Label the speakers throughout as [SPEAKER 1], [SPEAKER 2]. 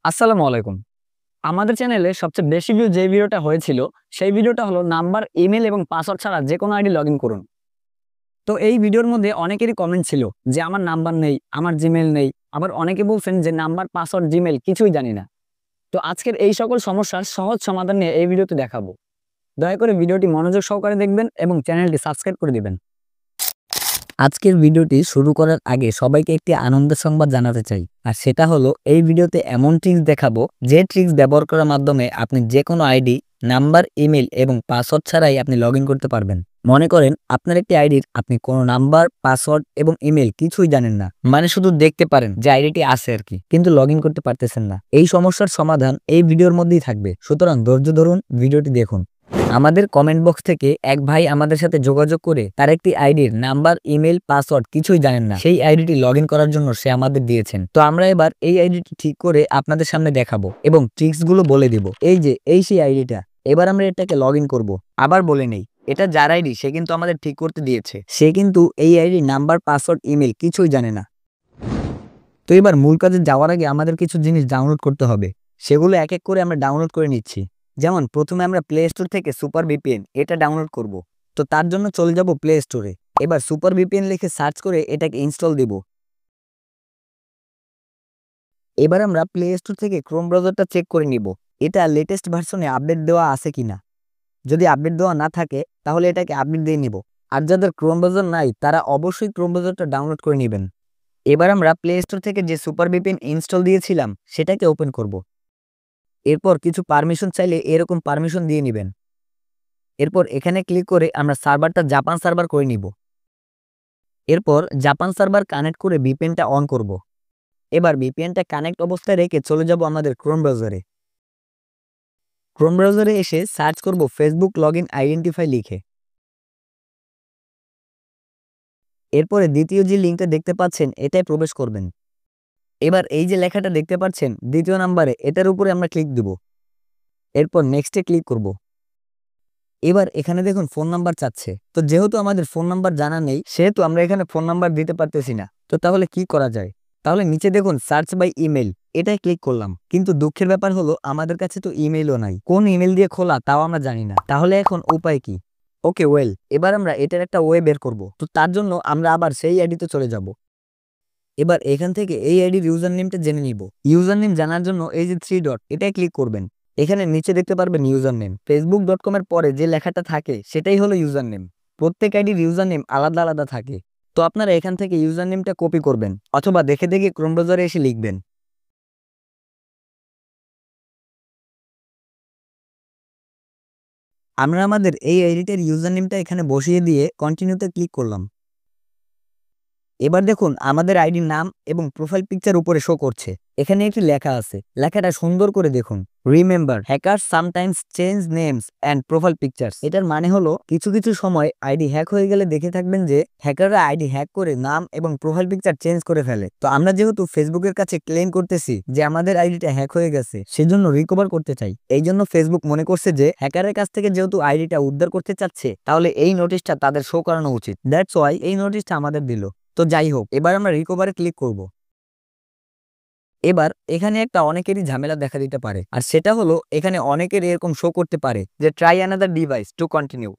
[SPEAKER 1] আসসালামু আলাইকুম। আমাদের চ্যানেলে সবচেয়ে বেশি ভিউ যে ভিডিওটা হয়েছিল, সেই ভিডিওটা হলো নাম্বার, ইমেল এবং পাসওয়ার্ড ছাড়া যেকোনো আইডি লগইন করুন। তো এই ভিডিওর মধ্যে অনেকেরই কমেন্ট ছিল যে আমার নাম্বার নেই, আমার জিমেইল নেই। আবার অনেকে বলছেন যে নাম্বার, পাসওয়ার্ড, জিমেইল কিছুই জানি না। তো আজকের এই সকল সমস্যার সহজ সমাধান নিয়ে এই ভিডিওতে দেখাবো। দয়া করে ভিডিওটি মনোযোগ সহকারে দেখবেন এবং চ্যানেলটি সাবস্ক্রাইব করে দিবেন। আজকের ভিডিওটি শুরু করার আগে সবাইকে একটি আনন্দের সংবাদ জানাতে চাই, আর সেটা হলো এই ভিডিওতে এমন ট্রিক্স দেখাবো যে ট্রিক্স ব্যবহার করার মাধ্যমে আপনি যে কোনো আইডি, নাম্বার, ইমেল এবং পাসওয়ার্ড ছাড়াই আপনি লগ ইন করতে পারবেন। মনে করেন আপনার একটি আইডির আপনি কোনো নাম্বার, পাসওয়ার্ড এবং ইমেল কিছুই জানেন না, মানে শুধু দেখতে পারেন যে আইডিটি আছে আর কি, কিন্তু লগ ইন করতে পারতেছেন না। এই সমস্যার সমাধান এই ভিডিওর মধ্যেই থাকবে, সুতরাং ধৈর্য ধরুন, ভিডিওটি দেখুন। আমাদের কমেন্ট বক্স থেকে এক ভাই আমাদের সাথে যোগাযোগ করে তার একটি আইডির নাম্বার, ইমেল, পাসওয়ার্ড কিছুই জানেন না, সেই আইডিটি লগ ইন করার জন্য সে আমাদের দিয়েছেন। তো আমরা এবার এই আইডিটি ঠিক করে আপনাদের সামনে দেখাবো এবং ট্রিক্স গুলো বলে দিব। এই সেই আইডিটা। এবার আমরা এটাকে লগ ইন করবো। আবার বলে নেই, এটা যার আইডি সে কিন্তু আমাদের ঠিক করতে দিয়েছে, সে কিন্তু এই আইডি নাম্বার, পাসওয়ার্ড, ইমেল কিছুই জানে না। তো এবার মূল কাজে যাওয়ার আগে আমাদের কিছু জিনিস ডাউনলোড করতে হবে, সেগুলো এক এক করে আমরা ডাউনলোড করে নিচ্ছি। যেমন প্রথমে আমরা প্লে স্টোর থেকে সুপার ভিপিএন এটা ডাউনলোড করব। তো তার জন্য চলে যাব প্লে স্টোরে। এবার সুপার ভিপিএন লিখে সার্চ করে এটাকে ইনস্টল দিব। এবার আমরা প্লে স্টোর থেকে ক্রোম ব্রাউজারটা চেক করে নিব, এটা লেটেস্ট ভার্সনে আপডেট দেওয়া আছে কিনা। যদি আপডেট দেওয়া না থাকে তাহলে এটাকে আপডেট দিয়ে নিব। আর যাদের ক্রোম ব্রাউজার নাই তারা অবশ্যই ক্রোম ব্রাউজারটা ডাউনলোড করে নেবেন। এবার আমরা প্লে স্টোর থেকে যে সুপার ভিপিএন ইনস্টল দিয়েছিলাম সেটাকে ওপেন করব। এরপর কিছু পারমিশন চাইলে এরকম পারমিশন দিয়ে নেবেন। এরপর এখানে ক্লিক করে আমরা সার্ভারটা জাপান সার্ভার করে নিব। এরপর জাপান সার্ভার কানেক্ট করে ভিপিএনটা অন করব। এবার ভিপিএনটা কানেক্ট অবস্থায় রেখে চলে যাব আমাদের ক্রোম ব্রাউজারে। ক্রোম ব্রাউজারে এসে সার্চ করব ফেসবুক লগইন আইডেন্টিফাই লিখে। এরপরে দ্বিতীয় যে লিঙ্কটা দেখতে পাচ্ছেন এটাই প্রবেশ করবেন। এবার এই যে লেখাটা দেখতে পাচ্ছেন দ্বিতীয় নাম্বারে, এটার উপরে আমরা ক্লিক দেব। এরপর নেক্সটে ক্লিক করব। এবার এখানে দেখুন ফোন নাম্বার চাচ্ছে। তো যেহেতু আমাদের ফোন নাম্বার জানা নেই, সেহেতু আমরা এখানে ফোন নাম্বার দিতে পারতেছি না। তো তাহলে কি করা যায়? তাহলে নিচে দেখুন সার্চ বাই ইমেল, এটাই ক্লিক করলাম। কিন্তু দুঃখের ব্যাপার হলো আমাদের কাছে তো ইমেলও নাই, কোন ইমেল দিয়ে খোলা তাও আমরা জানি না। তাহলে এখন উপায় কি? ওকে ওয়েল, এবার আমরা এটার একটা ওয়ে বের করব। তো তার জন্য আমরা আবার সেই আইডিতে চলে যাব। এবার এখান থেকে এই আইডির ইউজার নেমটা জেনে নিব। ইউজার নেম জানার জন্য এই যে 3 ডট, এটাই ক্লিক করবেন। এখানে নিচে দেখতে পারবেন ইউজার নেম। facebook.com এর পরে যে লেখাটা থাকে সেটাই হলো ইউজার নেম। প্রত্যেক আইডির ইউজার নেম আলাদা আলাদা থাকে। তো আপনারা এখান থেকে ইউজার নেমটা কপি করবেন অথবা দেখে দেখে ক্রোম ব্রাউজারে এসে লিখবেন। আমরা আমাদের এই আইডিটার ইউজার নেমটা এখানে বসিয়ে দিয়ে কন্টিনিউতে ক্লিক করলাম। এবার দেখুন আমাদের আইডির নাম এবং প্রোফাইল পিকচার উপরে শো করছে। এখানে একটি লেখা আছে, লেখাটা সুন্দর করে দেখুন, remember hackers sometimes change names and profile pictures. এটার মানে হলো কিছু কিছু সময় আইডি হ্যাক হয়ে গেলে দেখে থাকবেন যে হ্যাকাররা আইডি হ্যাক করে নাম এবং প্রোফাইল পিকচার চেঞ্জ করে ফেলে। তো আমরা যেহেতু ফেসবুকের কাছে ক্লেম করতেছি যে আমাদের আইডিটা হ্যাক হয়ে গেছে, সেজন্য রিকভার করতে চাই, এই জন্য ফেসবুক মনে করছে যে হ্যাকারের কাছ থেকে যেহেতু আইডিটা উদ্ধার করতে চাচ্ছে, তাহলে এই নোটিশটা তাদের শো করানো উচিত। দ্যাটস ওয়াই এই নোটিশটা আমাদের দিল। তো যাই হোক, এবার আমরা রিকভারে ক্লিক করব। এবার এখানে একটা অনেকেরই ঝামেলা দেখা দিতে পারে, আর সেটা হলো এখানে অনেকের এরকম শো করতে পারে যে try another device to continue.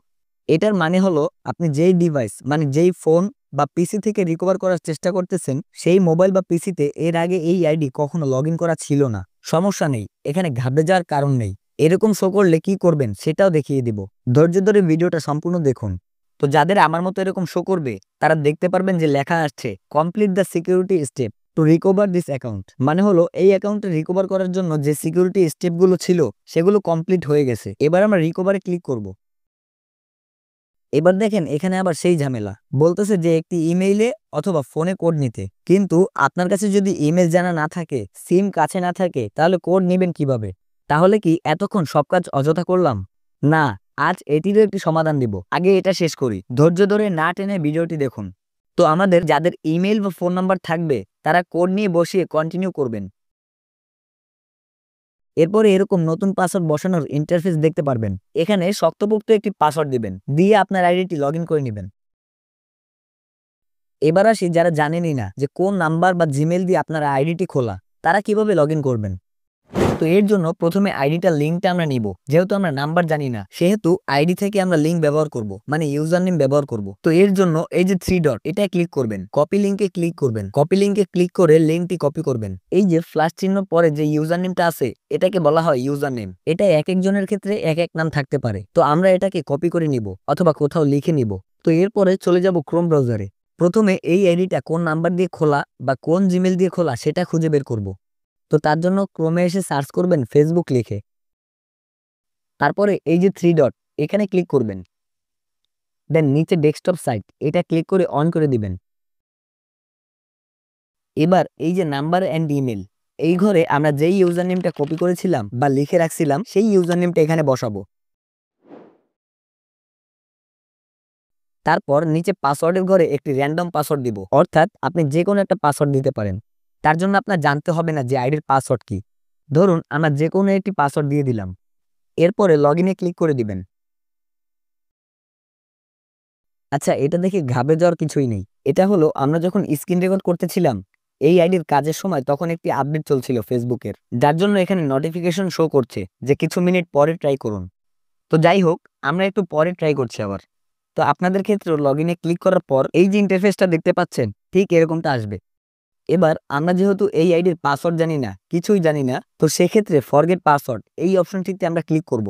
[SPEAKER 1] এটার মানে হলো আপনি যেই ডিভাইস মানে যেই ফোন বা পিসি থেকে রিকভার করার চেষ্টা করতেছেন, সেই মোবাইল বা পিসিতে এর আগে এই আইডি কখনো লগ ইন করা ছিল না। সমস্যা নেই, এখানে ঘাবড়ে যাওয়ার কারণ নেই। এরকম শো করলে কি করবেন সেটাও দেখিয়ে দিব, ধৈর্য ধরে ভিডিওটা সম্পূর্ণ দেখুন। তো যাদের আমার মতো এরকম শো করবে তারা দেখতে পারবেন যে লেখা আসছে complete the security step to recover this account. মানে হলো এই অ্যাকাউন্টে রিকভার করার জন্য যে সিকিউরিটি স্টেপগুলো ছিল সেগুলো কমপ্লিট হয়ে গেছে। এবার আমরা রিকভারে ক্লিক করব। এবার দেখেন এখানে আবার সেই ঝামেলা, বলতেছে যে একটি ইমেইলে অথবা ফোনে কোড নিতে। কিন্তু আপনার কাছে যদি ইমেল জানা না থাকে, সিম কাছে না থাকে, তাহলে কোড নেবেন কিভাবে? তাহলে কি এতক্ষণ সব কাজ অযথা করলাম? না, আজ এটিরও একটি সমাধান দিব। আগে এটা শেষ করি, ধৈর্য ধরে না টেনে ভিডিওটি দেখুন। তো আমাদের যাদের ইমেল বা ফোন নাম্বার থাকবে তারা কোড নিয়ে বসিয়ে কন্টিনিউ করবেন। এরপরে এরকম নতুন পাসওয়ার্ড বসানোর ইন্টারফেস দেখতে পারবেন। এখানে শক্তপোক্ত একটি পাসওয়ার্ড দিবেন, দিয়ে আপনার আইডিটি লগ ইন করে নেবেন। এবার আসি যারা জানেনই না যে কোন নাম্বার বা জিমেল দিয়ে আপনার আইডিটি খোলা, তারা কিভাবে লগ ইন করবেন। তো এর জন্য প্রথমে আইডিটার লিঙ্কটা আমরা নিব। যেহেতু আমরা নাম্বার জানি না, সেহেতু আইডি থেকে আমরা লিঙ্ক ব্যবহার করব, মানে ইউজার নেম ব্যবহার করব। তো এর জন্য এই যে 3 ডট, এটা ক্লিক করবেন, কপি লিঙ্কে ক্লিক করবেন। কপি লিঙ্কে ক্লিক করে লিঙ্কটি কপি করবেন। এই যে প্লাস চিহ্ন পরে যে ইউজার নেমটা আছে, এটাকে বলা হয় ইউজার নেম। এটা এক একজনের ক্ষেত্রে এক এক নাম থাকতে পারে। তো আমরা এটাকে কপি করে নিব অথবা কোথাও লিখে নিব। তো এরপরে চলে যাব ক্রোম ব্রাউজারে। প্রথমে এই আইডিটা কোন নাম্বার দিয়ে খোলা বা কোন জিমেল দিয়ে খোলা সেটা খুঁজে বের করব। তো তার জন্য ক্রোমে এসে সার্চ করবেন ফেসবুক লিখে। তারপরে এই যে 3 ডট, এখানে ক্লিক করবেন। দেন নিচে ডেস্কটপ সাইট, এটা ক্লিক করে অন করে দিবেন। এবার এই যে নাম্বার অ্যান্ড ইমেল, এই ঘরে আমরা যেই ইউজার নেমটা কপি করেছিলাম বা লিখে রাখছিলাম সেই ইউজার নেমটা এখানে বসাবো। তারপর নিচে পাসওয়ার্ডের ঘরে একটি র্যান্ডম পাসওয়ার্ড দিব, অর্থাৎ আপনি যে কোনো একটা পাসওয়ার্ড দিতে পারেন। তার জন্য আপনার জানতে হবে না যে আইডির পাসওয়ার্ড কি। ধরুন আমরা যে কোনো একটি পাসওয়ার্ড দিয়ে দিলাম। এরপরে লগ ইনে ক্লিক করে দিবেন। আচ্ছা, এটা দেখে ঘাবড়ে যাওয়ার কিছুই নেই। এটা হলো আমরা যখন স্ক্রিন রেকর্ড করতেছিলাম এই আইডির কাজের সময়, তখন একটি আপডেট চলছিল ফেসবুকের, যার জন্য এখানে নোটিফিকেশন শো করছে যে কিছু মিনিট পরে ট্রাই করুন। তো যাই হোক, আমরা একটু পরে ট্রাই করছি আবার। তো আপনাদের ক্ষেত্রে লগ ইনে ক্লিক করার পর এই যে ইন্টারফেসটা দেখতে পাচ্ছেন, ঠিক এরকমটা আসবে। এবার আমরা যেহেতু এই আইডির পাসওয়ার্ড জানি না, কিছুই জানি না, তো সেক্ষেত্রে ফরগেট পাসওয়ার্ড এই অপশনটিতে আমরা ক্লিক করব।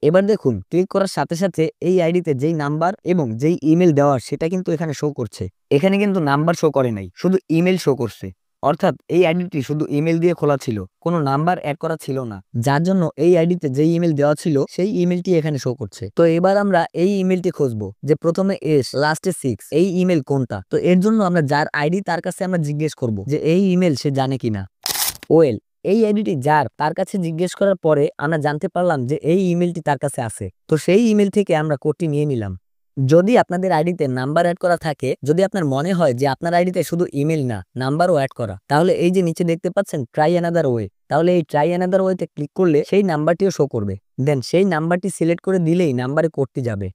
[SPEAKER 1] এবার দেখুন, ক্লিক করার সাথে সাথে এই আইডিতে যেই নাম্বার এবং যেই ইমেল দেওয়ার সেটা কিন্তু এখানে শো করছে। এখানে কিন্তু নাম্বার শো করে নাই, শুধু ইমেল শো করছে। অর্থাৎ এই আইডিটি শুধু ইমেল দিয়ে খোলা ছিল, কোনো নাম্বার অ্যাড করা ছিল না, যার জন্য এই আইডিতে যেই ইমেল দেওয়া ছিল সেই ইমেলটি এখানে শো করছে। তো এবার আমরা এই ইমেলটি খুঁজবো যে প্রথমে এস লাস্টে 6, এই ইমেল কোনটা। তো এর জন্য আমরা যার আইডি তার কাছে আমরা জিজ্ঞেস করব যে এই ইমেল সে জানে কিনা। ওয়েল, এই আইডিটি যার তার কাছে জিজ্ঞেস করার পরে আমরা জানতে পারলাম যে এই ইমেলটি তার কাছে আছে। তো সেই ইমেল থেকে আমরা কোডটি নিয়ে নিলাম। যদি আপনাদের আইডিতে নাম্বার অ্যাড করা থাকে, যদি আপনার মনে হয় যে আপনার আইডিতে শুধু ইমেল না নাম্বারও অ্যাড করা, তাহলে এই যে নিচে দেখতে পাচ্ছেন ট্রাই অ্যানাদার ওয়ে, তাহলে এই ট্রাই অ্যানাদার ওয়েতে ক্লিক করলে সেই নাম্বারটিও শো করবে। দেন সেই নাম্বারটি সিলেক্ট করে দিলেই নাম্বারে কোডটি যাবে।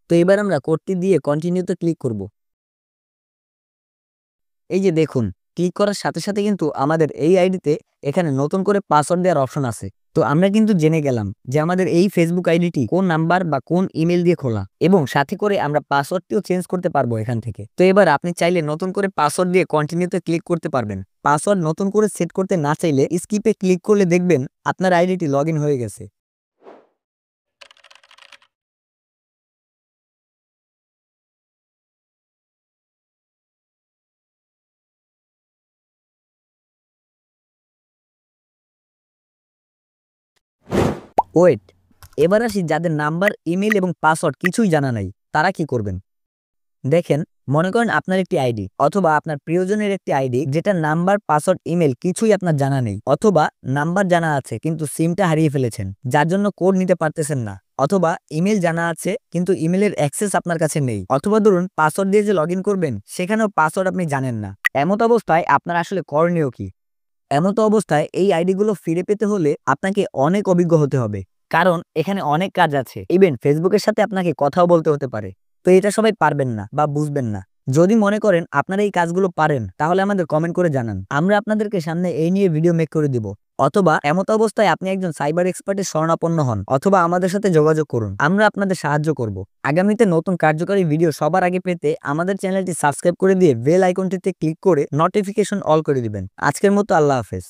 [SPEAKER 1] তো এবার আমরা কোডটি দিয়ে কন্টিনিউতে ক্লিক করব। এই যে দেখুন, ক্লিক করার সাথে সাথে কিন্তু আমাদের এই আইডিতে এখানে নতুন করে পাসওয়ার্ড দেওয়ার অপশন আছে। তো আমরা কিন্তু জেনে গেলাম যে আমাদের এই ফেসবুক আইডিটি কোন নাম্বার বা কোন ইমেল দিয়ে খোলা, এবং সাথে করে আমরা পাসওয়ার্ডটিও চেঞ্জ করতে পারবো এখান থেকে। তো এবার আপনি চাইলে নতুন করে পাসওয়ার্ড দিয়ে কন্টিনিউতে ক্লিক করতে পারবেন। পাসওয়ার্ড নতুন করে সেট করতে না চাইলে স্কিপে ক্লিক করলে দেখবেন আপনার আইডিটি লগ ইন হয়ে গেছে। ওয়েট, এবার আসি যাদের নাম্বার, ইমেল এবং পাসওয়ার্ড কিছুই জানা নাই, তারা কি করবেন। দেখেন, মনে করেন আপনার একটি আইডি অথবা আপনার প্রিয়জনের একটি আইডি যেটা নাম্বার, পাসওয়ার্ড, ইমেল কিছুই আপনার জানা নেই, অথবা নাম্বার জানা আছে কিন্তু সিমটা হারিয়ে ফেলেছেন, যার জন্য কোড নিতে পারতেছেন না, অথবা ইমেল জানা আছে কিন্তু ইমেলের অ্যাক্সেস আপনার কাছে নেই, অথবা ধরুন পাসওয়ার্ড দিয়ে যে লগ ইন করবেন সেখানেও পাসওয়ার্ড আপনি জানেন না। এমত অবস্থায় আপনার আসলে করণীয় কি? এমতো অবস্থায় এই আইডিগুলো ফিরে পেতে হলে আপনাকে অনেক অভিজ্ঞ হতে হবে, কারণ এখানে অনেক কাজ আছে। ইভেন ফেসবুকের সাথে আপনাকে কথাও বলতে হতে পারে। তো এটা সবাই পারবেন না বা বুঝবেন না। যদি মনে করেন আপনারা এই কাজগুলো পারেন, তাহলে আমাদের কমেন্ট করে জানান, আমরা আপনাদেরকে সামনে এই নিয়ে ভিডিও মেক করে দিব। অথবা এমত অবস্থায় আপনি একজন সাইবার এক্সপার্টের শরণাপন্ন হন, অথবা আমাদের সাথে যোগাযোগ করুন, আমরা আপনাদের সাহায্য করব। আগামীতে নতুন কার্যকরী ভিডিও সবার আগে পেতে আমাদের চ্যানেলটি সাবস্ক্রাইব করে দিয়ে বেল আইকনটিতে ক্লিক করে নোটিফিকেশন অল করে দিবেন। আজকের মতো আল্লাহ হাফেজ।